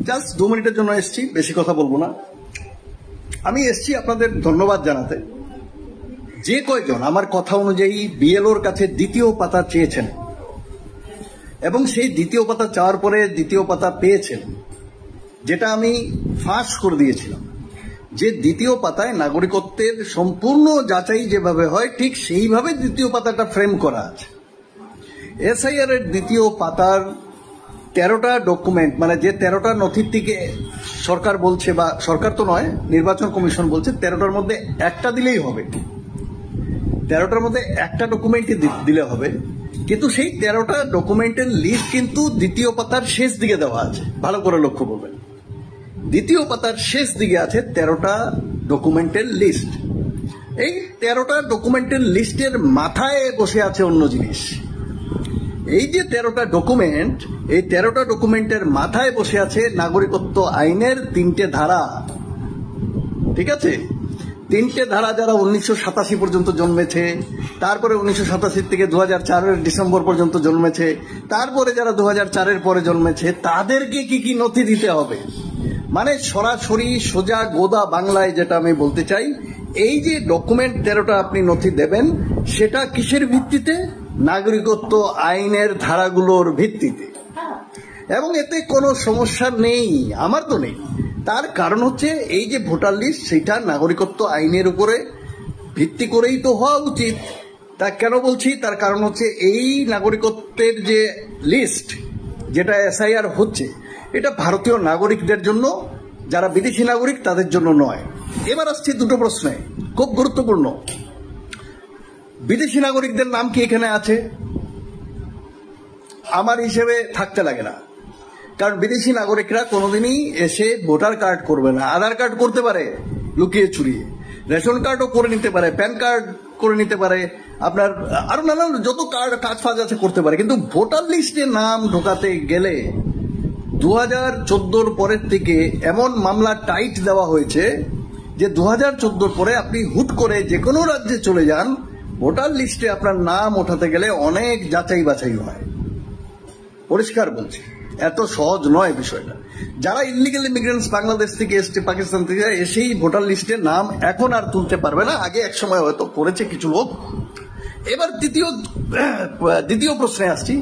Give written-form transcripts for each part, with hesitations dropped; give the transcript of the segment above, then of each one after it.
Just 2 মিনিটের জন্য এসেছি, বেশি কথা বলবো না। আমি এসেছি আপনাদের ধন্যবাদ জানাতে। যে কয়জন আমার কথা অনুযায়ী বিএলওর কাছে দ্বিতীয় পাতা চেয়েছেন এবং সেই দ্বিতীয় পাতা চাওয়ার পরে দ্বিতীয় পাতা পেয়েছেন, যেটা আমি ফাঁস করে দিয়েছিলাম যে দ্বিতীয় পাতায় নাগরিকত্বের সম্পূর্ণ যাচাই যেভাবে হয় ঠিক সেইভাবে দ্বিতীয় পাতাটা ফ্রেম করা আছে। এসআইআর এর দ্বিতীয় পাতার 13টা ডকুমেন্ট, মানে যে 13টা নথির থেকে সরকার বলছে, বা সরকার তো নয়, নির্বাচন কমিশন বলছে 13টার মধ্যে একটা দিলেই হবে, 13টার মধ্যে একটা ডকুমেন্টই দিলে হবে। কিন্তু সেই 13টা ডকুমেন্টের লিস্ট কিন্তু দ্বিতীয় পাতার শেষ দিকে দেওয়া আছে, ভালো করে লক্ষ্য করবেন। দ্বিতীয় পাতার শেষ দিকে আছে 13টা ডকুমেন্টের লিস্ট। এই 13টা ডকুমেন্টের লিস্টের মাথায় বসে আছে অন্য জিনিস। এই যে 13টা ডকুমেন্ট, এই 13টা ডকুমেন্টের মাথায় বসে আছে নাগরিকত্ব আইনের 3টে ধারা। ঠিক আছে, 3টে ধারা যারা 1987 পর্যন্ত জন্মেছে, তারপরে 1987 থেকে 2004 ডিসেম্বর পর্যন্ত জন্মেছে, তারপরে যারা 2004 পরে জন্মেছে, তাদেরকে কি কি নথি দিতে হবে। মানে সরাসরি সোজা গোদা বাংলায় যেটা আমি বলতে চাই, এই যে ডকুমেন্ট 13টা আপনি নথি দেবেন, সেটা কিসের ভিত্তিতে? নাগরিকত্ব আইনের ধারাগুলোর ভিত্তিতে। এবং এতে কোনো সমস্যা নেই, আমার তো নেই। তার কারণ হচ্ছে এই যে ভোটার লিস্ট, সেটা নাগরিকত্ব আইনের উপরে ভিত্তি করেই তো হওয়া উচিত। তা কেন বলছি? তার কারণ হচ্ছে এই নাগরিকত্বের যে লিস্ট, যেটা এসআইআর হচ্ছে, এটা ভারতীয় নাগরিকদের জন্য, যারা বিদেশি নাগরিক তাদের জন্য নয়। এবার আসছি দুটো প্রশ্নে, খুব গুরুত্বপূর্ণ। বিদেশি নাগরিকদের নাম কি এখানে আছে? আমার হিসেবে থাকতে লাগে না, কারণ বিদেশি নাগরিকরা কোনোদিনই এসে ভোটার কার্ড করবে না। আধার কার্ড করতে পারে লুকিয়ে চুরিয়ে, রেশন কার্ডও করে নিতে পারে, প্যান কার্ড করে নিতে পারে, আপনার আরো নানান যত কাজ ফাজ আছে করতে পারে। কিন্তু ভোটার লিস্টে নাম ঢোকাতে গেলে 2014 পরের থেকে এমন মামলা টাইট দেওয়া হয়েছে যে 2014 পরে আপনি হুট করে যে কোনো রাজ্যে চলে যান, ভোটার লিস্টে আপনার নাম ওঠাতে গেলে অনেক যাচাই বাছাই হয়। পরিষ্কার বলছি, এত সহজ নয় বিষয়টা। যারা ইলিগাল ইমিগ্রেন্টস বাংলাদেশ থেকে এসছে, পাকিস্তান থেকে এসেই ভোটার লিস্টে নাম এখন আর তুলতে পারবে না, আগে এক সময় হয়তো করেছে কিছু লোক। এবার দ্বিতীয় প্রশ্নে আসছি,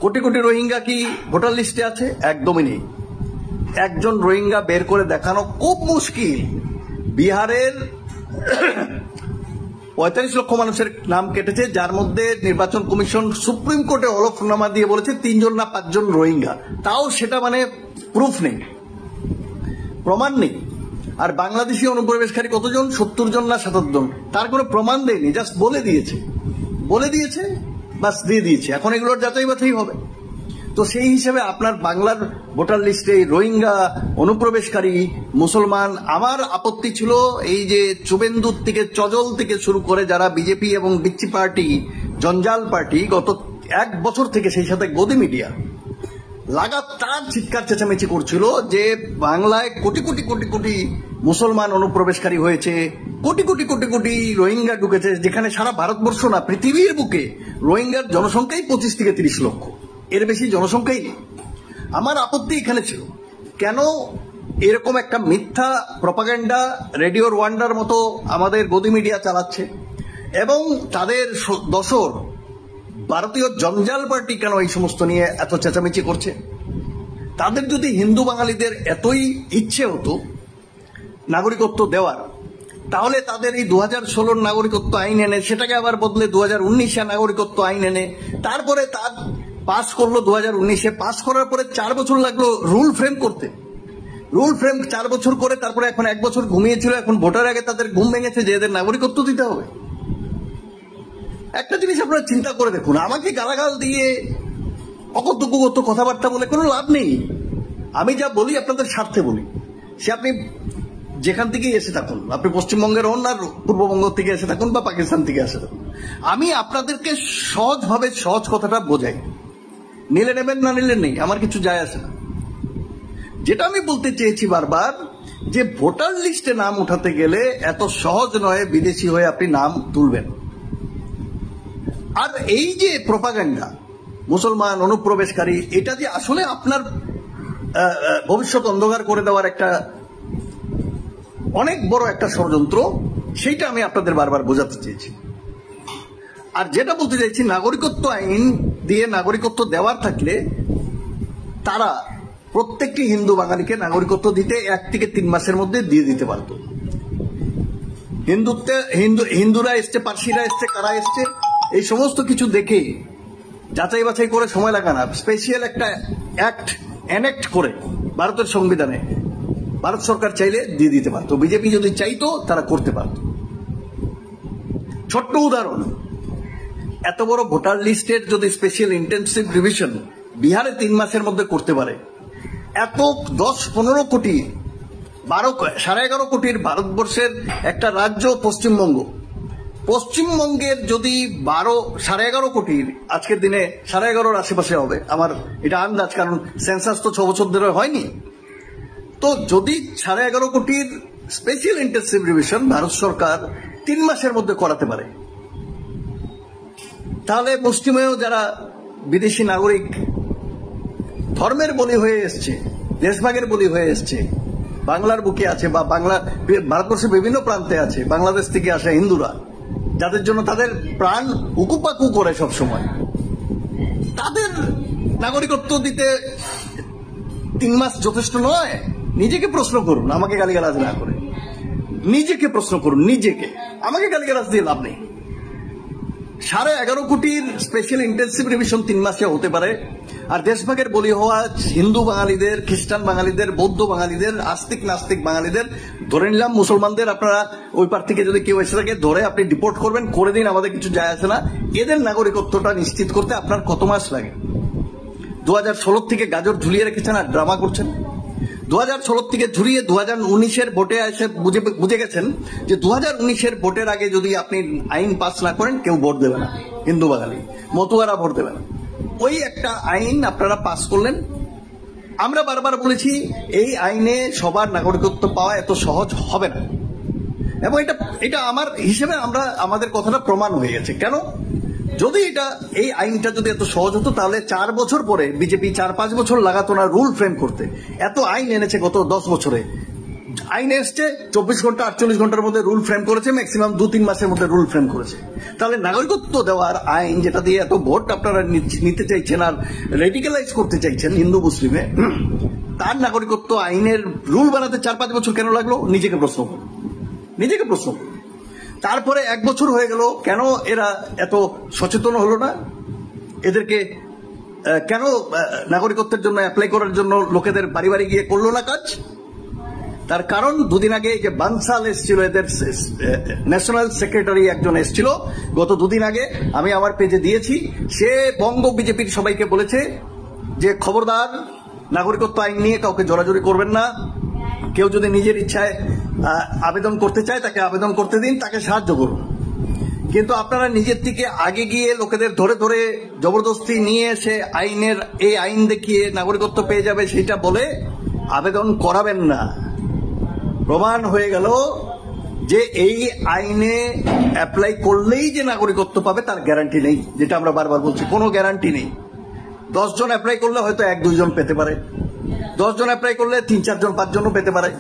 কোটি কোটি রোহিঙ্গা কি ভোটার লিস্টে আছে? একদমই নেই। একজন রোহিঙ্গা বের করে দেখানো খুব মুশকিল। বিহারের 45 লক্ষ মানুষের নাম কেটেছে, যার মধ্যে নির্বাচন কমিশন সুপ্রিম কোর্টে হলফনামা দিয়ে বলেছে 3 জন না 5 জন রোহিঙ্গা। তাও সেটা মানে প্রুফ নেই, প্রমাণ নেই। আর বাংলাদেশি অনুপ্রবেশকারী কতজন? 70 জন না 77 জন, তার কোনো প্রমাণ দেয়নি, জাস্ট বলে দিয়েছে, বাস দিয়ে দিয়েছে। এখন এগুলোর যাচাই বাছাই হবে। তো সেই হিসেবে আপনার বাংলার ভোটার লিস্টে রোহিঙ্গা, অনুপ্রবেশকারী, মুসলমান, আমার আপত্তি ছিল এই যে শুভেন্দুর থেকে, চজল থেকে শুরু করে যারা বিজেপি এবং বিচ্ছি পার্টি, জঞ্জাল পার্টি, গত 1 বছর থেকে, সেই সাথে গদি মিডিয়া লাগাতার চিৎকার চেঁচামেচি করছিল যে বাংলায় কোটি কোটি কোটি কোটি মুসলমান অনুপ্রবেশকারী হয়েছে, কোটি কোটি কোটি কোটি রোহিঙ্গা ঢুকেছে, যেখানে সারা ভারতবর্ষ না পৃথিবীর বুকে রোহিঙ্গার জনসংখ্যাই 25 থেকে 30 লক্ষ, এর বেশি জনসংখ্যাই নেই। আমার আপত্তি এখানে ছিল, কেন এরকম একটা মিথ্যা প্রপাগান্ডা রেডিওর ওয়ান্ডার মতো আমাদের গদি মিডিয়া চালাচ্ছে, এবং তাদের দোসর ভারতীয় জঞ্জাল পার্টি কেন এই সমস্ত নিয়ে এত চেঁচামেচি করছে? তাদের যদি হিন্দু বাঙালিদের এতই ইচ্ছে হতো নাগরিকত্ব দেওয়ার, তাহলে তাদের এই 2016 নাগরিকত্ব আইন এনে সেটাকে আবার বদলে 2019 নাগরিকত্ব আইন এনে তারপরে তার পাস করলো 2019-এ। পাস করার পরে 4 বছর লাগলো রুল ফ্রেম করতে। রুল ফ্রেম 4 বছর করে তারপরে এখন 1 বছর ঘুমিয়েছিল, এখন ভোটার আগে তাদের ঘুম ভেঙেছে যে এদের নাগরিকত্ব দিতে হবে। একটা জিনিস আপনারা চিন্তা করে দেখুন, আমাকে গালাগাল দিয়ে অকথ্য কথাবার্তা বলে কোনো লাভ নেই। আমি যা বলি আপনাদের স্বার্থে বলি। সে আপনি যেখান থেকে এসে থাকুন, আপনি পশ্চিমবঙ্গের হন আর পূর্ববঙ্গ থেকে এসে থাকুন বা পাকিস্তান থেকে এসে থাকুন, আমি আপনাদেরকে সহজভাবে সহজ কথাটা বোঝাই। নিলে নেবেন, না নিলে নেই, আমার কিছু যায় আসে না। যেটা আমি বলতে চেয়েছি বারবার, যে ভোটার লিস্টে নাম উঠাতে গেলে এত সহজ নয় বিদেশি হয়ে আপনি নাম তুলবেন। আর এই যে প্রপাগান্ডা মুসলমান অনুপ্রবেশকারী, এটা যে আসলে আপনার ভবিষ্যৎ অন্ধকার করে দেওয়ার একটা অনেক বড় একটা ষড়যন্ত্র, সেইটা আমি আপনাদের বারবার বোঝাতে চেয়েছি। আর যেটা বলতে চাইছি, নাগরিকত্ব আইন দিয়ে নাগরিকত্ব দেওয়ার থাকলে তারা প্রত্যেকটি হিন্দু বাঙালিকে নাগরিকত্ব দিতে 1 থেকে 3 মাসের মধ্যে দিয়ে দিতে পারত। হিন্দুরা এসছে, পার্সিরা এসছে, কারা এসছে, এই সমস্ত কিছু দেখে যাচাই বাছাই করে সময় লাগা না, স্পেশাল একটা অ্যাক্ট এনেক্ট করে ভারতের সংবিধানে ভারত সরকার চাইলে দিয়ে দিতে পারত। বিজেপি যদি চাইতো তারা করতে পারত। ছোট্ট উদাহরণ, এত বড় ভোটার লিস্টের যদি স্পেশাল ইন্টেনসিভ রিভিশন বিহারে 3 মাসের মধ্যে করতে পারে, এত 10-15 কোটি 11.5 কোটির ভারতবর্ষের একটা রাজ্য পশ্চিমবঙ্গের যদি 11.5 কোটির, আজকের দিনে 11.5 আশেপাশে হবে আমার এটা আন্দাজ, কারণ সেন্সাস তো 6 বছর ধরে হয়নি। তো যদি 11.5 কোটির স্পেশাল ইন্টেনসিভ রিভিশন ভারত সরকার 3 মাসের মধ্যে করাতে পারে, তাহলে পশ্চিমেও যারা বিদেশি নাগরিক ধর্মের বলি হয়ে এসছে, দেশভাগের বলি হয়ে এসছে, বাংলার বুকে আছে বা ভারতবর্ষের বিভিন্ন প্রান্তে আছে, বাংলাদেশ থেকে আসা হিন্দুরা, যাদের জন্য তাদের প্রাণ উকুপাকু করে সব সময়, তাদের নাগরিকত্ব দিতে 3 মাস যথেষ্ট নয়? নিজেকে প্রশ্ন করুন, আমাকে গালিগালাজ না করে নিজেকে প্রশ্ন করুন, নিজেকে। আমাকে গালিগালাজ দিয়ে লাভ নেই। 11.5 কোটির স্পেশাল ইন্টেনসিভ রিভিশন 3 মাসে হতে পারে, আর দেশভাগের বলি হওয়া হিন্দু বাঙালিদের, খ্রিস্টান বাঙালিদের, বৌদ্ধ বাঙালিদের, আস্তিক নাস্তিক বাঙালিদের, ধরে নিলাম মুসলমানদের আপনারা ওই পার থেকে যদি কেউ এসে থাকে ধরে আপনি ডিপোর্ট করবেন, করে দিন, আমাদের কিছু যায় আসে না। এদের নাগরিকত্বটা নিশ্চিত করতে আপনার কত মাস লাগে? 2016 থেকে গাজর ঝুলিয়ে রেখেছেন আর ড্রামা করছেন। 2016 থেকে ঝুলিয়ে 2019-এর ভোটে এসে বুঝে গেছেন যে 2019-এর ভোটের আগে যদি আপনি আইন পাস না করেন কেউ ভোট দেবে না, হিন্দু বাঙালি মতুয়ারা ভোট দেবে না। ওই একটা আইন আপনারা পাস করলেন। আমরা বারবার বলেছি এই আইনে সবার নাগরিকত্ব পাওয়া এত সহজ হবে না, এবং এটা আমার হিসেবে আমাদের কথাটা প্রমাণ হয়ে গেছে। কেন? যদি এই আইনটা যদি এত সহজ হতো, তাহলে 4 বছর পরে বিজেপি 4-5 বছর লাগাতো না রুল ফ্রেম করতে। এত আইন এনেছে গত 10 বছরে, আইন এসছে 24 ঘন্টা 48 ঘন্টার মধ্যে রুল ফ্রেম করেছে, ম্যাক্সিমাম 2-3 মাসের মধ্যে রুল ফ্রেম করেছে। তাহলে নাগরিকত্ব দেওয়ার আইন, যেটা দিয়ে এত ভোট আপনারা নিতে চাইছেন আর রেডিক্যালাইজ করতে চাইছেন হিন্দু মুসলিমে, তার নাগরিকত্ব আইনের রুল বানাতে 4-5 বছর কেন লাগলো? নিজেকে প্রশ্ন করুন, নিজেকে প্রশ্ন করুন। তারপরে 1 বছর হয়ে গেল, কেন এরা এত সচেতন হলো না? এদেরকে কেন নাগরিকত্বের জন্য অ্যাপ্লাই করার জন্য লোকেদের বাড়ি বাড়ি গিয়ে করলো না কাজ? তার কারণ, 2 দিন আগে যে বানসাল এসেছিল, এদের ন্যাশনাল সেক্রেটারি একজন এসেছিল গত 2 দিন আগে, আমি আমার পেজে দিয়েছি। সে বঙ্গ বিজেপির সবাইকে বলেছে যে খবরদার, নাগরিকত্ব আইন নিয়ে কাউকে জোরাজুরি করবেন না। কেউ যদি নিজের ইচ্ছায় আবেদন করতে চায় তাকে আবেদন করতে দিন, তাকে সাহায্য করুন। কিন্তু আপনারা নিজের থেকে আগে গিয়ে লোকেদের ধরে ধরে জবরদস্তি নিয়ে এসে এই আইন দেখিয়ে নাগরিকত্ব পেয়ে যাবে সেটা বলে আবেদন করাবেন না। প্রমাণ হয়ে গেল যে এই আইনে অ্যাপ্লাই করলেই যে নাগরিকত্ব পাবে তার গ্যারান্টি নেই, যেটা আমরা বারবার বলছি, কোনো গ্যারান্টি নেই। 10 জন অ্যাপ্লাই করলে হয়তো 1-2 জন পেতে পারে, 10 জন অ্যাপ্লাই করলে 3-4 জন 5 জনও পেতে পারে,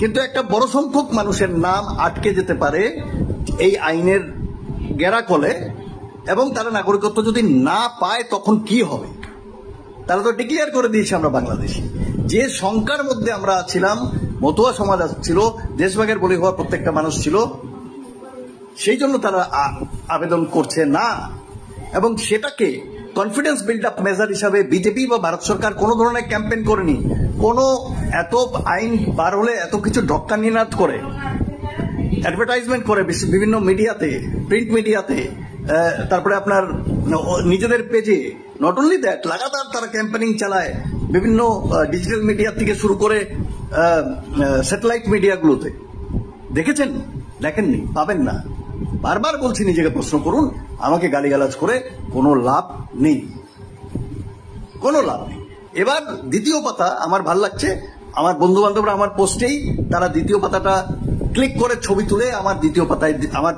কিন্তু একটা বড় সংখ্যক মানুষের নাম আটকে যেতে পারে এই আইনের গেরাকলে, এবং তারা নাগরিকত্ব যদি না পায় তখন কি হবে? তারা তো ডিক্লেয়ার করে দিয়েছে আমরা বাংলাদেশি। যে সংখ্যার মধ্যে আমরা ছিলাম, মতুয়া সমাজ ছিল, দেশভাগের বলি হওয়া প্রত্যেকটা মানুষ ছিল, সেই জন্য তারা আবেদন করছে না। এবং সেটাকে কনফিডেন্স বিল্ড আপ মেজার হিসাবে বিজেপি বা ভারত সরকার কোনো ধরনের ক্যাম্পেইন করেনি। কোনো এত আইন বার হলে এত কিছু ঢক্কানিনাদ করে, অ্যাডভার্টাইজমেন্ট করে বিভিন্ন মিডিয়াতে, প্রিন্ট মিডিয়াতে, তারপরে আপনার নিজেদের পেজে, নট অনলি দ্যাট, লাগাতার তারা ক্যাম্পেইনিং চালায় বিভিন্ন ডিজিটাল মিডিয়া থেকে শুরু করে স্যাটেলাইট মিডিয়াগুলোতে। দেখেছেন? দেখেননি? পাবেন না। বারবার বলছি নিজেকে প্রশ্ন করুন, আমাকে গালিগালাজ করে কোনো লাভ নেই, কোনো লাভ নেই। এবার দ্বিতীয় পাতা আমার ভাল লাগছে, আমার বন্ধু বান্ধবরা আমার পোস্টেই তারা দ্বিতীয় পাতাটা ক্লিক করে ছবি তুলে আমার দ্বিতীয় পাতায়, আমার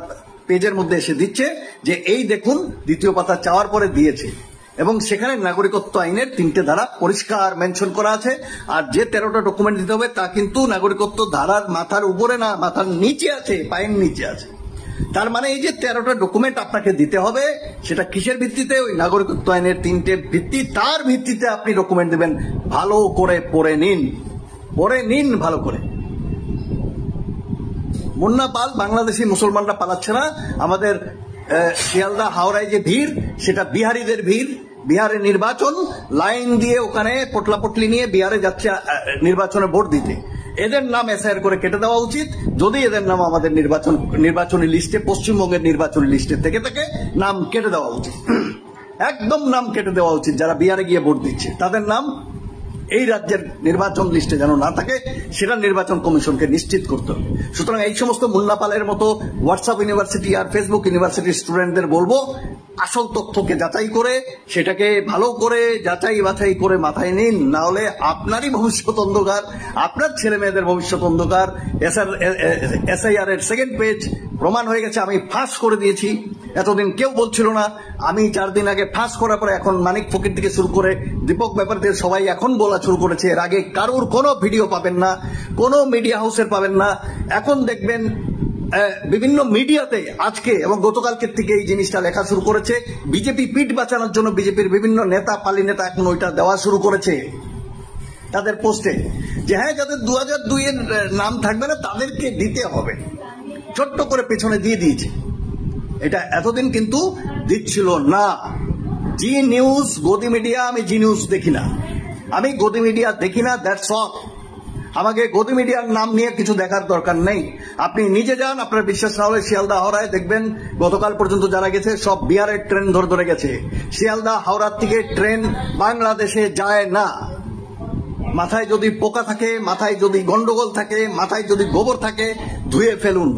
পেজের মধ্যে এসে দিচ্ছে যে এই দেখুন দ্বিতীয় পাতা চাওয়ার পরে দিয়েছে। এবং সেখানে নাগরিকত্ব আইনের 3টে ধারা পরিষ্কার মেনশন করা আছে। আর যে 13টা ডকুমেন্ট দিতে হবে তা কিন্তু নাগরিকত্ব ধারার মাথার উপরে না, মাথার নিচে আছে, পায়ের নিচে আছে। তার মানে এই যে 13টা ডকুমেন্ট আপনাকে দিতে হবে, সেটা কিসের ভিত্তিতে? ওই নাগরিকত্ব আইনের 3টে ভিত্তি, তার ভিত্তিতে আপনি ডকুমেন্ট দেবেন। ভালো করে পড়ে নিন ভালো করে। মুন্না পাল, বাংলাদেশি মুসলমানরা পালাচ্ছে না। আমাদের শিয়ালদা হাওড়ায় যে ভিড়, সেটা বিহারিদের ভিড়। বিহারে নির্বাচন, লাইন দিয়ে ওখানে পটলাপটলি নিয়ে বিহারে যাচ্ছে নির্বাচনে ভোট দিতে। এদের নাম এসআইআর করে কেটে দেওয়া উচিত। যদি এদের নাম আমাদের নির্বাচনী লিস্টে, পশ্চিমবঙ্গের নির্বাচনী লিস্টে থেকে থাকে, নাম কেটে দেওয়া উচিত। একদম নাম কেটে দেওয়া উচিত। যারা বিহারে গিয়ে ভোট দিচ্ছে তাদের নাম এই রাজ্যের নির্বাচন লিস্টে যেন না থাকে, সেটা নির্বাচন কমিশনকে নিশ্চিত করতে হবে। সুতরাং এই সমস্ত মুন্নাপালের মতো হোয়াটসঅ্যাপ ইউনিভার্সিটি আর ফেসবুক ইউনিভার্সিটির স্টুডেন্টদের বলবো, আসল তথ্যকে যাচাই করে, সেটাকে ভালো করে যাচাই বাছাই করে মাথায় নিন। না হলে আপনারই ভবিষ্যৎ অন্ধকার, আপনার ছেলে মেয়েদের ভবিষ্যৎ অন্ধকার। এসআইআর এর সেকেন্ড পেজ প্রমাণ হয়ে গেছে। আমি ফাঁস করে দিয়েছি, এতদিন কেউ বলছিল না। আমি 4 দিন আগে ফাঁস করার পরে এখন মানিক ফকির থেকে শুরু করে দীপক ব্যাপারীদের সবাই এখন বলা শুরু করেছে। এর আগে কারোর কোনো ভিডিও পাবেন না, কোনো মিডিয়া হাউসের পাবেন না। এখন দেখবেন বিভিন্ন মিডিয়াতে আজকে এবং গতকালকের থেকে এই জিনিসটা লেখা শুরু করেছে। বিজেপি পিঠ বাঁচানোর জন্য বিজেপির বিভিন্ন নেতা, পালি নেতা এখন ওইটা দেওয়া শুরু করেছে তাদের পোস্টে, যে হ্যাঁ, যাদের 2002 এর নাম থাকবে না তাদেরকে দিতে হবে। ছোট্ট করে পেছনে দিয়ে দিয়েছে। এটা এতদিন কিন্তু দিচ্ছিল না। জি নিউজ, গদি মিডিয়া, আমি জি নিউজ দেখি না, আমি গদি মিডিয়া দেখি না, দ্যাটস অল। আমাকে গদি মিডিয়ার নাম নিয়ে কিছু দেখার দরকার নেই। আপনি নিজে যান, আপনার বিশ্বাস না হলে শিয়ালদা হাওড়ায় দেখবেন গতকাল পর্যন্ত যারা গেছে সব বিহারের ট্রেন ধরে গেছে। শিয়ালদা হাওড়ার থেকে ট্রেন বাংলাদেশে যায় না। মাথায় যদি পোকা থাকে, মাথায় যদি গন্ডগোল থাকে, মাথায় যদি গোবর থাকে, ধুয়ে ফেলুন।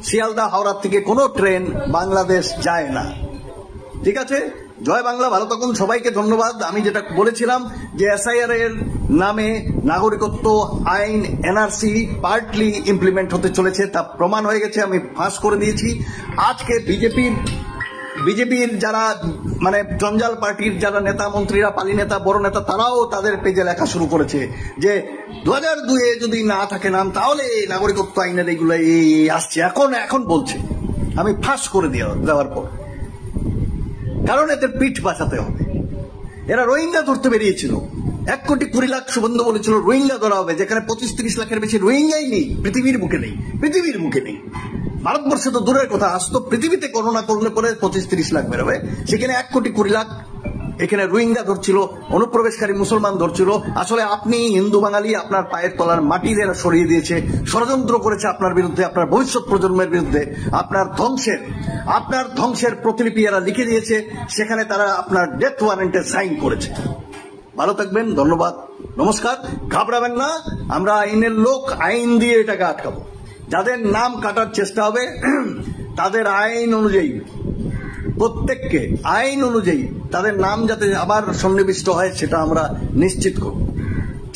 শিয়ালদা হাওড়ার থেকে কোনো ট্রেন বাংলাদেশ যায় না। ঠিক আছে, জয় বাংলা, ভালো থাকুন, সবাইকে ধন্যবাদ। আমি যেটা বলেছিলাম যে এসআইআর এর নামে নাগরিকত্ব আইন, এনআরসি পার্টলি ইমপ্লিমেন্ট হতে চলেছে, তা প্রমাণ হয়ে গেছে। আমি ফাঁস করে দিয়েছি। আজকে বিজেপির যারা মানে জঞ্জাল পার্টির যারা নেতা মন্ত্রীরা, পালি নেতা, বড় নেতা, তারাও তাদের পেজে লেখা শুরু করেছে যে 2002 যদি না থাকে নাম, তাহলে নাগরিকত্ব আইনের এইগুলো আসছে এখন বলছে। আমি ফাঁস করে দেওয়ার পর, কারণ এদের পিঠ বাঁচাতে হবে। এরা রোহিঙ্গা ধরতে বেরিয়েছিল, 1,20,00,000 শুভেন্দু বলেছিল রোহিঙ্গা ধরা হবে, যেখানে 25-30 লাখের বেশি রোহিঙ্গাই নেই, পৃথিবীর বুকে নেই। ভারতবর্ষে তো দূরের কথা, আজ তো পৃথিবীতে করোনা করলে পরে 25-30 লাখ বেরোবে, সেখানে 1,20,00,000 এখানে রোহিঙ্গা ধরছিল, অনুপ্রবেশকারী মুসলমান ধরছিল। আসলে আপনি হিন্দু বাঙালি, আপনার পায়ের তলার মাটি এরা সরিয়ে দিয়েছে, ষড়যন্ত্র করেছে আপনার বিরুদ্ধে, আপনার ভবিষ্যৎ প্রজন্মের বিরুদ্ধে, আপনার ধ্বংসের প্রতিলিপি এরা লিখে দিয়েছে। সেখানে তারা আপনার ডেথ ওয়ারেন্টে সাইন করেছে। ভালো থাকবেন, ধন্যবাদ, নমস্কার। ঘাবড়াবেন না, আমরা আইনের লোক, আইন দিয়ে এটাকে আটকাবো। যাদের নাম কাটার চেষ্টা হবে তাদের আইন অনুযায়ী, প্রত্যেককে আইন অনুযায়ী তাদের নাম যাতে আবার সন্নিবিষ্ট হয়, সেটা আমরা নিশ্চিত করব।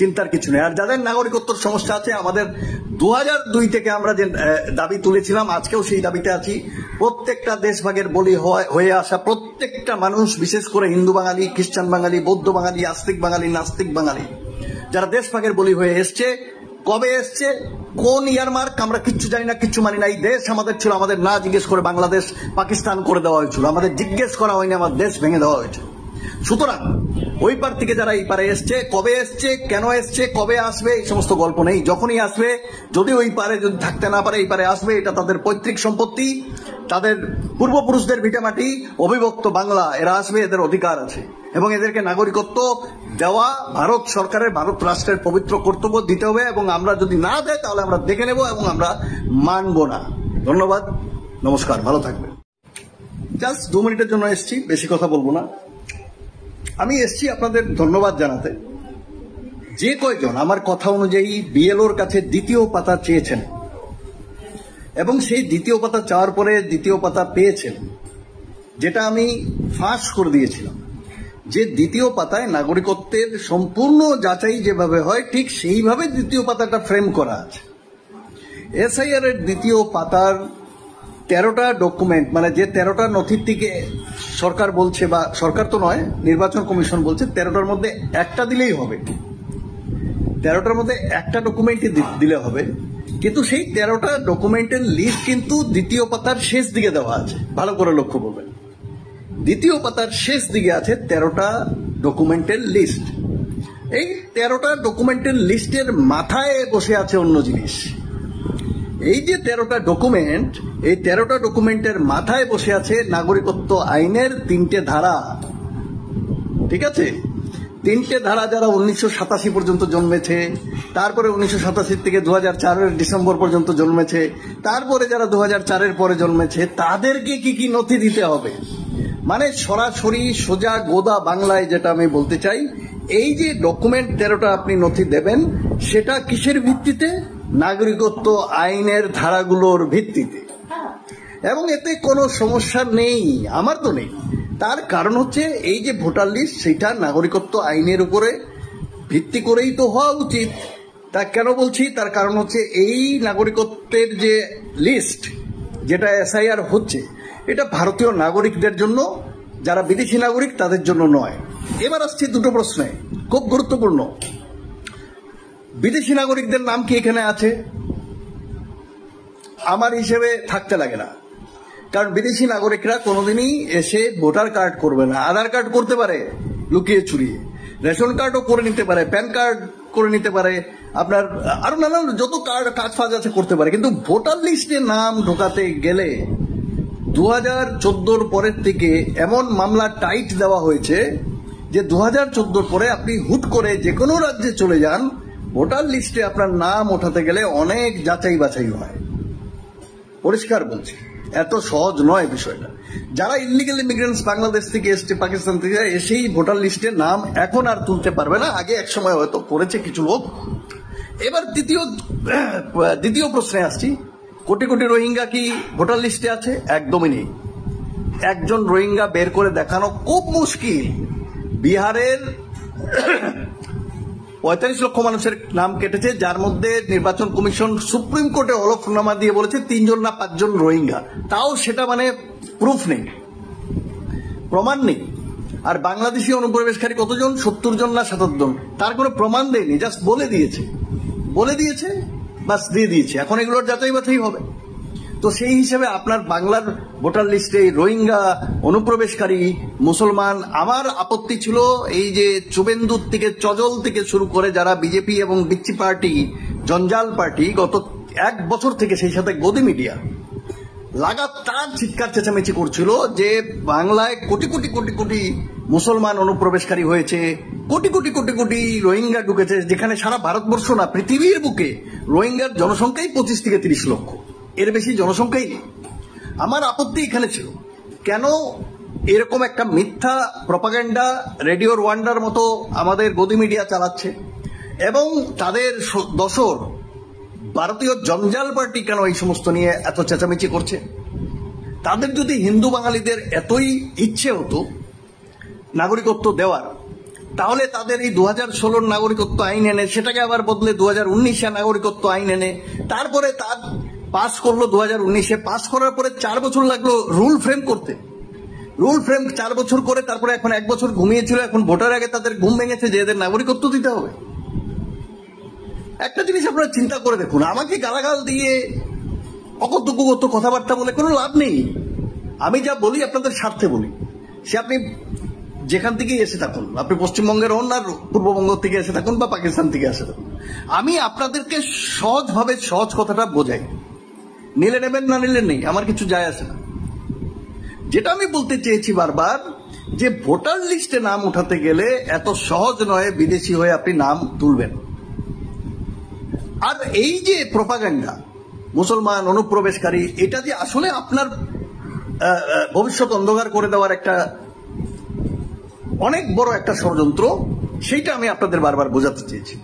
চিন্তার কিছু নেই। আর যাদের নাগরিকত্বর সমস্যা আছে, আমাদের 2002 থেকে আমরা যে দাবি তুলেছিলাম, আজকেও সেই দাবিতে আছি। প্রত্যেকটা দেশভাগের বলি হয়ে আসা প্রত্যেকটা মানুষ, বিশেষ করে হিন্দু বাঙালি, খ্রিস্টান বাঙালি, বৌদ্ধ বাঙালি, আস্তিক বাঙালি, নাস্তিক বাঙালি, যারা দেশভাগের বলি হয়ে এসছে, কবে এসছে, কোন ইয়ারমার্ক আমরা কিচ্ছু জানি না, কিচ্ছু মানি না। এই দেশ আমাদের ছিল, আমাদের না জিজ্ঞেস করে বাংলাদেশ পাকিস্তান করে দেওয়া হয়েছিল, আমাদের জিজ্ঞেস করা হয়নি, আমার দেশ ভেঙে দেওয়া হয়েছে। সুতরাং ওই পার থেকে যারা এই পারে এসছে, কবে এসছে, কেন এসছে, কবে আসবে, এই সমস্ত গল্প নেই। যখনই আসবে, যদি ওই পারে যদি থাকতে না পারে, এই পারে আসবে, এটা তাদের পৈতৃক সম্পত্তি, তাদের পূর্বপুরুষদের ভিটামাটি, অবিভক্ত বাংলা, এরা আসবে, এদের অধিকার আছে এবং এদেরকে নাগরিকত্ব দেওয়া ভারত সরকারের, ভারত রাষ্ট্রের পবিত্র কর্তব্য দিতে হবে। এবং আমরা যদি না দেয় তাহলে আমরা দেখে নেব এবং আমরা মানব না। ধন্যবাদ, নমস্কার, ভালো থাকবেন। জাস্ট 2 মিনিটের জন্য এসছি, বেশি কথা বলবো না। আমি এসছি আপনাদের ধন্যবাদ জানাতে। যে কয়জন আমার কথা অনুযায়ী বিএলওর কাছে দ্বিতীয় পাতা চেয়েছেন এবং সেই দ্বিতীয় পাতা চাওয়ার পরে দ্বিতীয় পাতা পেয়েছেন, যেটা আমি ফাঁস করে দিয়েছিলাম, যে দ্বিতীয় পাতায় নাগরিকত্বের সম্পূর্ণ যাচাই যেভাবে হয় ঠিক সেইভাবে দ্বিতীয় পাতাটা ফ্রেম করা আছে। এসআইআর এর দ্বিতীয় পাতার 13টা ডকুমেন্ট, মানে যে 13টা নথির দিকে সরকার বলছে, বা সরকার তো নয়, নির্বাচন কমিশন বলছে 13টার মধ্যে একটা দিলেই হবে, 13টার মধ্যে একটা ডকুমেন্টই দিলে হবে। কিন্তু সেই 13টা ডকুমেন্টের লিস্ট কিন্তু দ্বিতীয় পাতার শেষ দিকে দেওয়া আছে, ভালো করে লক্ষ্য করবেন। দ্বিতীয় পাতার শেষ দিকে আছে 13টা ডকুমেন্টের লিস্ট। এই 13টা ডকুমেন্টের লিস্টের মাথায় বসে আছে অন্য জিনিস। এই যে 13টা ডকুমেন্ট, এই 13টা ডকুমেন্টের মাথায় বসে আছে নাগরিকত্ব আইনের 3টে ধারা। ঠিক আছে, 3টে ধারা যারা 1987 পর্যন্ত জন্মেছে, তারপরে 1987 থেকে 2004 ডিসেম্বর পর্যন্ত জন্মেছে, তারপরে যারা 2004 পরে জন্মেছে, তাদেরকে কি কি নথি দিতে হবে। মানে সরাসরি সোজা গোদা বাংলায় যেটা আমি বলতে চাই, এই যে ডকুমেন্ট 13টা আপনি নথি দেবেন, সেটা কিসের ভিত্তিতে? নাগরিকত্ব আইনের ধারাগুলোর ভিত্তিতে। এবং এতে কোনো সমস্যা নেই, আমার তো নেই। তার কারণ হচ্ছে এই যে ভোটার লিস্ট, সেটা নাগরিকত্ব আইনের উপরে ভিত্তি করেই তো হওয়া উচিত। তা কেন বলছি? তার কারণ হচ্ছে এই নাগরিকত্বের যে লিস্ট, যেটা SIR হচ্ছে, এটা ভারতীয় নাগরিকদের জন্য, যারা বিদেশি নাগরিক তাদের জন্য নয়। এবার আসছি দুটো প্রশ্নে, খুব গুরুত্বপূর্ণ। বিদেশি নাগরিকদের নাম কি এখানে আছে? আমার হিসেবে থাকতে লাগে না, কারণ বিদেশি নাগরিকরা কোনোদিনই এসে ভোটার কার্ড করবে না। আধার কার্ড করতে পারে লুকিয়ে চুরিয়ে, রেশন কার্ডও করে নিতে পারে, প্যান কার্ড করে নিতে পারে, আপনার আরো নানান যত কাজ ফাজ আছে করতে পারে। কিন্তু ভোটার লিস্টে নাম ঢোকাতে গেলে 2014 পরের থেকে এমন মামলা টাইট দেওয়া হয়েছে যে 2014 পরে আপনি হুট করে যে কোনো রাজ্যে চলে যান, ভোটার লিস্টে আপনার নাম ওঠাতে গেলে অনেক যাচাই বাছাই হয়। পরিষ্কার বলছি, এত সহজ নয় বিষয়টা। যারা ইলিগাল ইমিগ্রেন্টস বাংলাদেশ থেকে এসছে, পাকিস্তান থেকে এসেই ভোটার লিস্টে নাম এখন আর তুলতে পারবে না, আগে এক সময় হয়তো করেছে কিছু লোক। এবার দ্বিতীয় প্রশ্নে আসছি, কোটি কোটি রোহিঙ্গা কি ভোটার লিস্টে আছে? একদমই নেই। একজন রোহিঙ্গা বের করে দেখানো খুব মুশকিল। বিহারের 45 লক্ষ মানুষের নাম কেটেছে, যার মধ্যে নির্বাচন কমিশন সুপ্রিম কোর্টে হলফনামা দিয়ে বলেছে 3 জন না 5 জন রোহিঙ্গা। তাও সেটা মানে প্রুফ নেই, প্রমাণ নেই। আর বাংলাদেশি অনুপ্রবেশকারী কতজন? 70 জন না 77 জন, তার কোনো প্রমাণ দেয়নি, জাস্ট বলে দিয়েছে, বাস দিয়ে দিয়েছে। এখন এগুলোর যাচাই বাছাই হবে। তো সেই হিসেবে আপনার বাংলার ভোটার লিস্টে রোহিঙ্গা, অনুপ্রবেশকারী, মুসলমান, আমার আপত্তি ছিল এই যে শুভেন্দুর থেকে, চজল থেকে শুরু করে যারা বিজেপি এবং বিচ্ছি পার্টি, জঞ্জাল পার্টি, গত 1 বছর থেকে, সেই সাথে গদি মিডিয়া লাগাতার চিৎকার চেঁচামেচি করছিল যে বাংলায় কোটি কোটি কোটি কোটি মুসলমান অনুপ্রবেশকারী হয়েছে, কোটি কোটি কোটি কোটি রোহিঙ্গা ঢুকেছে, যেখানে সারা ভারতবর্ষ না পৃথিবীর বুকে রোহিঙ্গার জনসংখ্যাই 25 থেকে 30 লক্ষ, এর বেশি জনসংখ্যাই নেই। আমার আপত্তি এখানে ছিল, কেন এরকম একটা মিথ্যা প্রপাগান্ডা রেডিও রোয়ান্ডার মতো আমাদের গদি মিডিয়া চালাচ্ছে, এবং তাদের দোসর ভারতীয় জঞ্জাল পার্টি কেন এই সমস্ত নিয়ে এত চেঁচামেচি করছে? তাদের যদি হিন্দু বাঙালিদের এতই ইচ্ছে হতো নাগরিকত্ব দেওয়ার, তাহলে তাদের এই 2016 নাগরিকত্ব আইন এনে সেটাকে আবার বদলে 2019 নাগরিকত্ব আইন এনে, তারপরে তার পাস করলো 2019, পাস করার পরে 4 বছর লাগলো রুল ফ্রেম করতে। রুল ফ্রেম 4 বছর করে তারপরে এখন 1 বছর ঘুমিয়েছিল, এখন ভোটার আগে তাদের ঘুম ভেঙেছে যে এদের নাগরিকত্ব দিতে হবে। একটা জিনিস আপনারা চিন্তা করে দেখুন, আমাকে গালাগাল দিয়ে অকথ্য কথাবার্তা বলে কোনো লাভ নেই। আমি যা বলি আপনাদের স্বার্থে বলি। সে আপনি যেখান থেকে এসে থাকুন, আপনি পশ্চিমবঙ্গের হন আর পূর্ববঙ্গ থেকে এসে থাকুন বা পাকিস্তান থেকে এসে থাকুন, আমি আপনাদেরকে সহজভাবে সহজ কথাটা বোঝাই। নিলে নেবেন, না নিলে নেই, আমার কিছু যায় আসে না। যেটা আমি বলতে চেয়েছি বারবার, যে ভোটার লিস্টে নাম উঠাতে গেলে এত সহজ নয় বিদেশি হয়ে আপনি নাম তুলবেন। আর এই যে প্রপাগান্ডা মুসলমান অনুপ্রবেশকারী, এটা যে আসলে আপনার ভবিষ্যৎ অন্ধকার করে দেওয়ার একটা অনেক বড় একটা ষড়যন্ত্র, সেইটা আমি আপনাদের বারবার বোঝাতে চেয়েছি।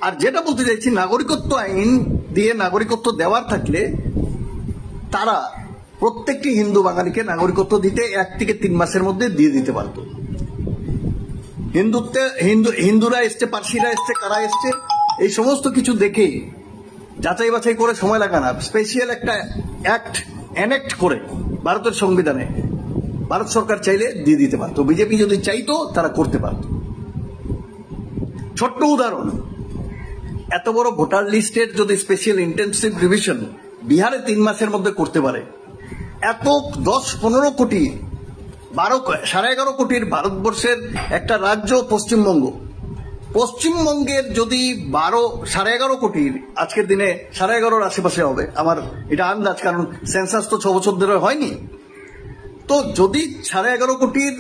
আর যেটা বলতে চাইছি, নাগরিকত্ব আইন দিয়ে নাগরিকত্ব দেওয়ার থাকলে তারা প্রত্যেকটি হিন্দু বাঙালিকে নাগরিকত্ব দিতে 1 থেকে 3 মাসের মধ্যে দিয়ে দিতে পারত। হিন্দুরা এসছে, পার্সিরা এসছে, কারা এসছে, এই সমস্ত কিছু দেখে যাচাই বাছাই করে সময় লাগে না, স্পেশাল একটা অ্যাক্ট এনেক্ট করে ভারতের সংবিধানে ভারত সরকার চাইলে দিয়ে দিতে পারতো, বিজেপি যদি চাইতো তারা করতে পারত। ছোট্ট উদাহরণ, এত বড় ভোটার লিস্টের যদি স্পেশাল ইন্টেনসিভ রিভিশন বিহারে 3 মাসের মধ্যে করতে পারে, এত 10-15 কোটি 11.5 কোটির ভারতবর্ষের একটা রাজ্য পশ্চিমবঙ্গের যদি 11.5 কোটির, আজকের দিনে 11.5 আশেপাশে হবে আমার এটা আন্দাজ, কারণ সেন্সাস তো 6 বছর ধরে হয়নি। তো যদি 11.5 কোটির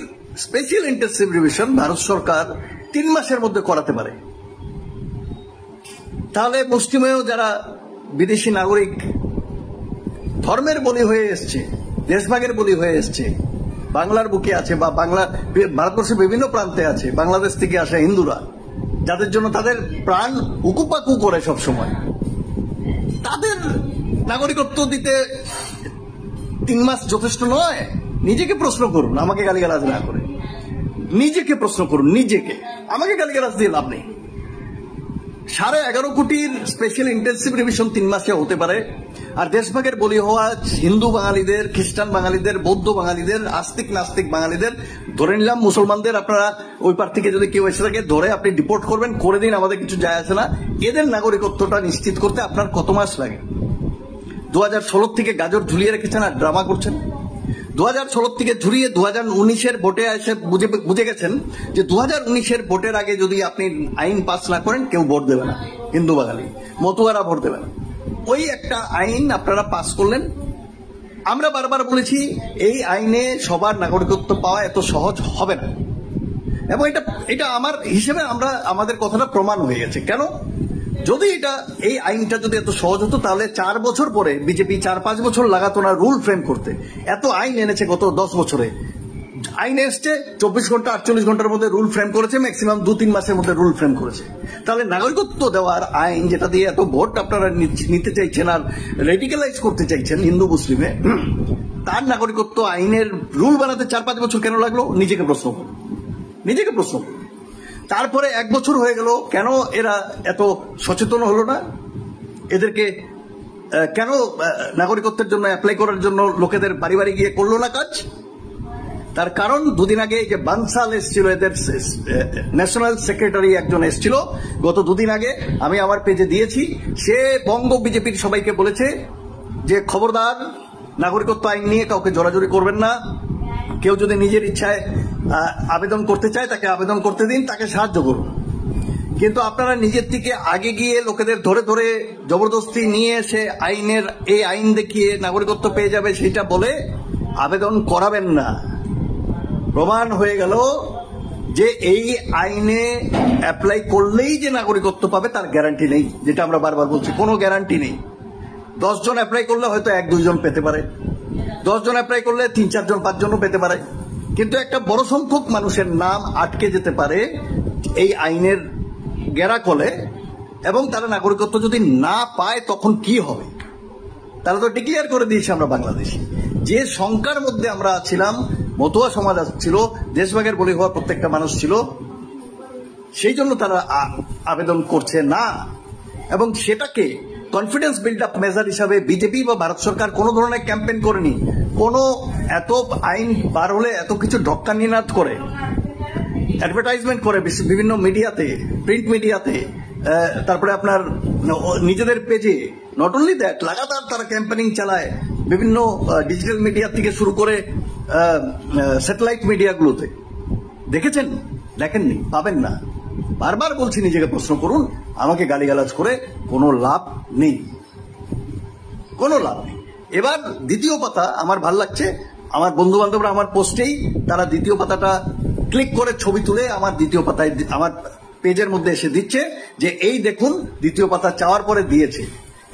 স্পেশাল ইন্টেনসিভ রিভিশন ভারত সরকার 3 মাসের মধ্যে করাতে পারে, তাহলে মুসলিমেও যারা বিদেশি নাগরিক ধর্মের বলি হয়ে এসছে, দেশভাগের বলি হয়ে এসছে, বাংলার বুকে আছে বা ভারতবর্ষের বিভিন্ন প্রান্তে আছে, বাংলাদেশ থেকে আসা হিন্দুরা, যাদের জন্য তাদের প্রাণ উকুপাকু করে সব সময়, তাদের নাগরিকত্ব দিতে 3 মাস যথেষ্ট নয়? নিজেকে প্রশ্ন করুন, আমাকে গালিগালাজ না করে নিজেকে প্রশ্ন করুন, নিজেকে। আমাকে গালিগালাজ দিয়ে লাভ নেই। 11.5 কোটির স্পেশাল ইন্টেনসিভ রিভিশন 3 মাসে হতে পারে, আর দেশভাগের বলি হওয়া হিন্দু বাঙালিদের, খ্রিস্টান বাঙালিদের, বৌদ্ধ বাঙালিদের, আস্তিক নাস্তিক বাঙালিদের, ধরে নিলাম মুসলমানদের আপনারা ওই পার থেকে যদি কেউ এসে থাকে ধরে আপনি ডিপোর্ট করবেন, করে দিন, আমাদের কিছু যায় আসে না। এদের নাগরিকত্বটা নিশ্চিত করতে আপনার কত মাস লাগে? 2016 থেকে গাজর ঝুলিয়ে রেখেছেন আর ড্রামা করছেন। 2016 থেকে ঝুলিয়ে 2019-এর ভোটে এসে বুঝে গেছেন যে 2019-এর ভোটের আগে যদি আপনি আইন পাস না করেন কেউ ভোট দেবে না, হিন্দু বাঙালি মতুয়ারা ভোট দেবে না। ওই একটা আইন আপনারা পাস করলেন। আমরা বারবার বলেছি এই আইনে সবার নাগরিকত্ব পাওয়া এত সহজ হবে না, এবং এটা আমার হিসেবে আমাদের কথাটা প্রমাণ হয়ে গেছে। কেন? যদি এই আইনটা যদি এত সহজ হতো তাহলে 4 বছর পরে বিজেপি 4-5 বছর লাগাতো না রুল ফ্রেম করতে। এত আইন এনেছে গত 10 বছরে, আইন এসছে 24 ঘন্টা 48 ঘন্টার মধ্যে রুল ফ্রেম করেছে, ম্যাক্সিমাম 2-3 মাসের মধ্যে রুল ফ্রেম করেছে। তাহলে নাগরিকত্ব দেওয়ার আইন, যেটা দিয়ে এত ভোট আপনারা নিতে চাইছেন আর রেডিক্যালাইজ করতে চাইছেন হিন্দু মুসলিমে, তার নাগরিকত্ব আইনের রুল বানাতে 4-5 বছর কেন লাগলো? নিজেকে প্রশ্ন করুন, নিজেকে প্রশ্ন করুন। তারপরে 1 বছর হয়ে গেল, কেন এরা এত সচেতন হলো না? এদেরকে কেন নাগরিকত্বের জন্য অ্যাপ্লাই করার জন্য লোকেদের বাড়ি বাড়ি গিয়ে করলো না কাজ? তার কারণ 2 দিন আগে যে বানসাল এসেছিল, এদের ন্যাশনাল সেক্রেটারি একজন এসেছিল গত 2 দিন আগে, আমি আমার পেজে দিয়েছি। সে বঙ্গ বিজেপির সবাইকে বলেছে যে খবরদার, নাগরিকত্ব আইন নিয়ে কাউকে জোরাজুরি করবেন না, কেউ যদি নিজের ইচ্ছায় আবেদন করতে চায় তাকে আবেদন করতে দিন, তাকে সাহায্য করুন। কিন্তু আপনারা নিজের থেকে আগে গিয়ে লোকেদের ধরে ধরে জবরদস্তি নিয়ে এসে এই আইন দেখিয়ে নাগরিকত্ব পেয়ে যাবে সেটা বলে আবেদন করাবেন না। প্রমাণ হয়ে গেল যে এই আইনে অ্যাপ্লাই করলেই যে নাগরিকত্ব পাবে তার গ্যারান্টি নেই, যেটা আমরা বারবার বলছি, কোনো গ্যারান্টি নেই। 10 জন অ্যাপ্লাই করলে হয়তো 1-2 জন পেতে পারে, 10 জন অ্যাপ্লাই করলে 3-4 জন 5 জনও পেতে পারে, কিন্তু একটা বড় সংখ্যক মানুষের নাম আটকে যেতে পারে এই আইনের গেরাকলে, এবং তারা নাগরিকত্ব যদি না পায় তখন কি হবে? তারা তো ডিক্লেয়ার করে দিয়েছে আমরা বাংলাদেশি। যে সংখ্যার মধ্যে আমরা ছিলাম, মতুয়া সমাজ ছিল, দেশভাগের বলি হওয়া প্রত্যেকটা মানুষ ছিল, সেই জন্য তারা আবেদন করছে না। এবং সেটাকে কনফিডেন্স বিল্ড আপ মেজার হিসাবে বিজেপি বা ভারত সরকার কোনো ধরনের ক্যাম্পেইন করেনি। কোনো এত আইন বার হলে এত কিছু ঢক্কা নিনাদ করে, অ্যাডভার্টাইজমেন্ট করে বিভিন্ন মিডিয়াতে, প্রিন্ট মিডিয়াতে, তারপরে আপনার নিজেদের পেজে, নট অনলি দ্যাট, লাগাতার তারা ক্যাম্পেইনিং চালায় বিভিন্ন ডিজিটাল মিডিয়া থেকে শুরু করে স্যাটেলাইট মিডিয়াগুলোতে। দেখেছেন? দেখেননি? পাবেন না। বারবার বলছি নিজেকে প্রশ্ন করুন, আমাকে গালিগালাজ করে কোনো লাভ নেই, কোনো লাভ নেই। এবার দ্বিতীয় পাতা আমার ভাল লাগছে, আমার বন্ধু বান্ধবরা আমার পোস্টেই তারা দ্বিতীয় পাতাটা ক্লিক করে ছবি তুলে আমার দ্বিতীয় পাতায়, আমার পেজের মধ্যে এসে দিচ্ছে যে এই দেখুন দ্বিতীয় পাতা চাওয়ার পরে দিয়েছে,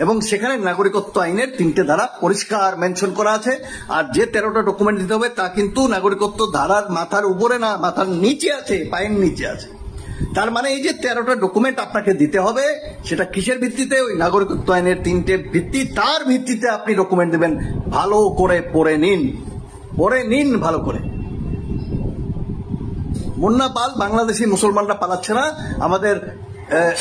এবং সেখানে নাগরিকত্ব আইনের 3টে ধারা পরিষ্কার মেনশন করা আছে। আর যে 13টা ডকুমেন্ট দিতে হবে তা কিন্তু নাগরিকত্ব ধারার মাথার উপরে না, মাথার নিচে আছে, পায়ের নিচে আছে। তার মানে এই যে 13টা ডকুমেন্ট আপনাকে দিতে হবে, সেটা কিসের ভিত্তিতে? ওই নাগরিকত্ব আইনের 3টে ভিত্তি, তার ভিত্তিতে আপনি ডকুমেন্ট দেবেন। ভালো করে পড়ে নিন ভালো করে। মুন্না পাল, বাংলাদেশি মুসলমানরা পালাচ্ছে না। আমাদের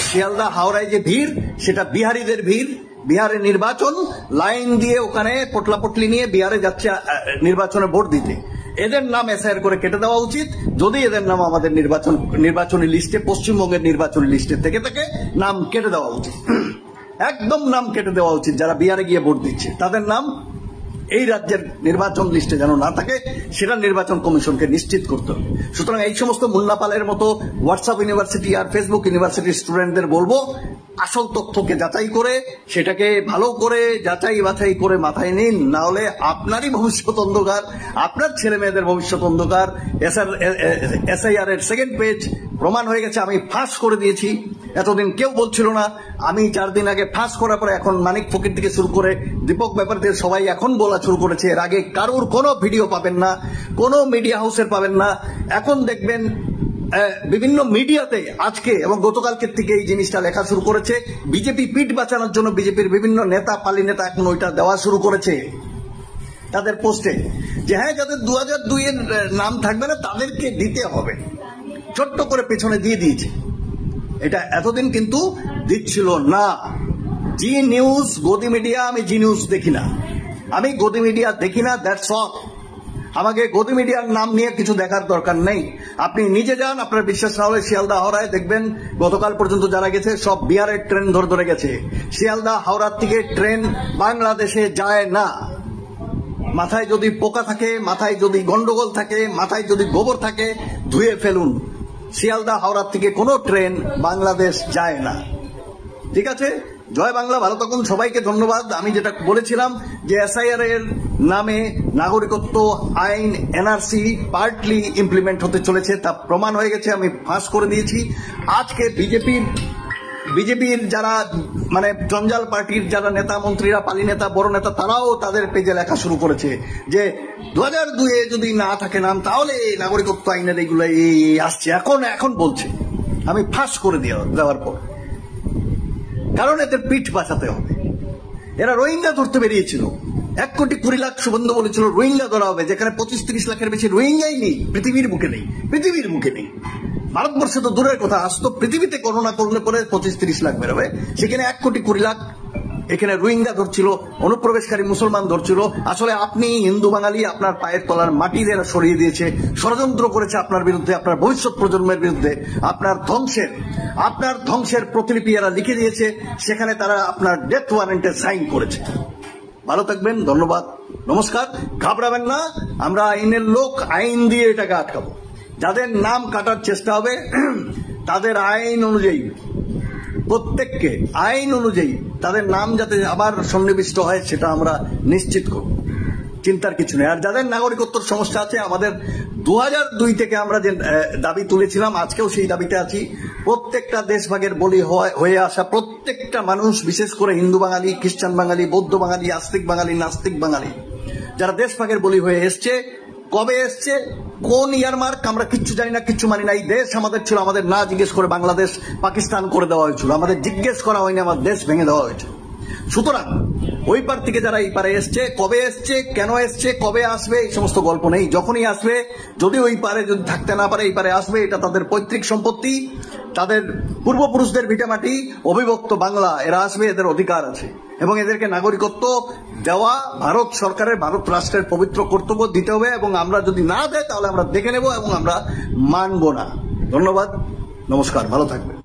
শিয়ালদা হাওড়ায় যে ভিড়, সেটা বিহারিদের ভিড়, বিহারে নির্বাচন, লাইন দিয়ে ওখানে পটলাপটলি নিয়ে বিহারে যাচ্ছে নির্বাচনে ভোট দিতে। এদের নাম এসআইআর করে কেটে দেওয়া উচিত। যদি এদের নাম আমাদের নির্বাচনী লিস্টে, পশ্চিমবঙ্গের নির্বাচনী লিস্টে থেকে থাকে, নাম কেটে দেওয়া উচিত, একদম নাম কেটে দেওয়া উচিত। যারা বিহারে গিয়ে ভোট দিচ্ছে তাদের নাম এই রাজ্যের নির্বাচন লিস্টে যেন না থাকে, সেটা নির্বাচন কমিশনকে নিশ্চিত করতে হবে। সুতরাং এই সমস্ত মুন্নাপালের মতো হোয়াটসঅ্যাপ ইউনিভার্সিটি আর ফেসবুক ইউনিভার্সিটির স্টুডেন্টদের বলবো, আসল তথ্যকে যাচাই করে, সেটাকে ভালো করে যাচাই বাছাই করে মাথায় নিন, না হলে আপনারই ভবিষ্যৎ অন্ধকার, আপনার ছেলে মেয়েদের ভবিষ্যৎ অন্ধকার। এসআইআর এর সেকেন্ড পেজ প্রমাণ হয়ে গেছে, আমি ফাঁস করে দিয়েছি। এতদিন কেউ বলছিল না, আমি 4 দিন আগে ফাঁস করার পরে এখন মানিক ফকির থেকে শুরু করে দীপক ব্যাপারীদের সবাই এখন বলা শুরু করেছে। এর আগে কারোর কোনো ভিডিও পাবেন না, কোনো মিডিয়া হাউসের পাবেন না। এখন দেখবেন বিভিন্ন মিডিয়াতে আজকে এবং গতকালকের থেকে এই জিনিসটা লেখা শুরু করেছে। বিজেপি পিঠ বাঁচানোর জন্য বিজেপির বিভিন্ন নেতা, পালি নেতা এখন ওইটা দেওয়া শুরু করেছে তাদের পোস্টে, যে হ্যাঁ, যাদের 2002 এর নাম থাকবে না তাদেরকে দিতে হবে, ছোট্ট করে পেছনে দিয়ে দিয়েছে। এটা এতদিন কিন্তু দিচ্ছিল না। জি নিউজ, গদি মিডিয়া, আমি জি নিউজ দেখি না, আমি গদি মিডিয়া দেখি না, দ্যাটস অল। আমাকে গদি মিডিয়ার নাম নিয়ে কিছু দেখার দরকার নেই। আপনি নিজে যান, আপনার বিশ্বাস না হলে শিয়ালদা হাওড়ায় দেখবেন, গতকাল পর্যন্ত যারা গেছে সব বিহারের ট্রেন ধরে ধরে গেছে। শিয়ালদা হাওড়ার থেকে ট্রেন বাংলাদেশে যায় না। মাথায় যদি পোকা থাকে, মাথায় যদি গন্ডগোল থাকে, মাথায় যদি গোবর থাকে, ধুয়ে ফেলুন। শিয়ালদা হাওড়ার থেকে কোনো ট্রেন বাংলাদেশ যায় না। ঠিক আছে, জয় বাংলা, ভালো থাকুন, সবাইকে ধন্যবাদ। আমি যেটা বলেছিলাম যে এসআইআর এর নামে নাগরিকত্ব আইন, এনআরসি পার্টলি ইমপ্লিমেন্ট হতে চলেছে, তা প্রমাণ হয়ে গেছে, আমি ফাঁস করে দিয়েছি। আজকে বিজেপির যারা মানে জঞ্জাল পার্টির যারা নেতা মন্ত্রীরা, পালি নেতা, বড় নেতা, তারাও তাদের পেজে লেখা শুরু করেছে যে 2002 যদি না থাকে নাম, তাহলে নাগরিকত্ব আইনের এইগুলো আসছে, এখন বলছে। আমি ফাঁস করে দেওয়ার পর, কারণ এদের পিঠ বাঁচাতে হবে। এরা রোহিঙ্গা ধরতে বেরিয়েছিল, 1,20,00,000 শুভেন্দু বলেছিল রোহিঙ্গা ধরা হবে, যেখানে 25-30 লাখের বেশি রোহিঙ্গাই নেই, পৃথিবীর বুকে নেই। ভারতবর্ষে তো দূরের কথা, আজ তো পৃথিবীতে করোনা করলে পরে 25-30 লাখ বেরোবে, সেখানে 1,20,00,000 এখানে রোহিঙ্গা ধরছিল, অনুপ্রবেশকারী মুসলমান ধরছিল। আসলে আপনি হিন্দু বাঙালি, আপনার পায়ের তলার মাটি এরা সরিয়ে দিয়েছে, ষড়যন্ত্র করেছে আপনার বিরুদ্ধে, আপনার ভবিষ্যৎ প্রজন্মের বিরুদ্ধে, আপনার ধ্বংসের প্রতিলিপি এরা লিখে দিয়েছে, সেখানে তারা আপনার ডেথ ওয়ারেন্টে সাইন করেছে। ভালো থাকবেন, ধন্যবাদ, নমস্কার। ঘাবড়াবেন না, আমরা আইনের লোক, আইন দিয়ে এটাকে আটকাবো। যাদের নাম কাটার চেষ্টা হবে তাদের আইন অনুযায়ী, প্রত্যেককে আইন অনুযায়ী তাদের নাম যাতে আবার সন্নিবিষ্ট হয়, সেটা আমরা নিশ্চিত করব, চিন্তার কিছু নেই। আর যাদের নাগরিকত্বর সমস্যা আছে, আমাদের 2002 থেকে আমরা যে দাবি তুলেছিলাম, আজকেও সেই দাবিতে আছি। প্রত্যেকটা দেশভাগের বলি হয়ে আসা প্রত্যেকটা মানুষ, বিশেষ করে হিন্দু বাঙালি, খ্রিস্টান বাঙালি, বৌদ্ধ বাঙালি, আস্তিক বাঙালি, নাস্তিক বাঙালি, যারা দেশভাগের বলি হয়ে এসছে, কবে এসছে, কোন ইয়ারমার্ক আমরা কিচ্ছু জানি না, কিচ্ছু মানি না। এই দেশ আমাদের ছিল, আমাদের না জিজ্ঞেস করে বাংলাদেশ পাকিস্তান করে দেওয়া হয়েছিল, আমাদের জিজ্ঞেস করা হয়নি, আমার দেশ ভেঙে দেওয়া হয়েছিল। সুতরাং ওই পার থেকে যারা এই পারে এসছে, কবে এসছে, কেন এসছে, কবে আসবে, এই সমস্ত গল্প নেই। যখনই আসবে, যদি ওই পারে যদি থাকতে না পারে, এই পারে আসবে, এটা তাদের পৈতৃক সম্পত্তি, তাদের পূর্বপুরুষদের ভিটামাটি, অবিভক্ত বাংলা, এরা আসবে, এদের অধিকার আছে এবং এদেরকে নাগরিকত্ব দেওয়া ভারত সরকারের, ভারত রাষ্ট্রের পবিত্র কর্তব্য দিতে হবে। এবং আমরা যদি না দেয় তাহলে আমরা দেখে নেব এবং আমরা মানব না। ধন্যবাদ, নমস্কার, ভালো থাকবেন।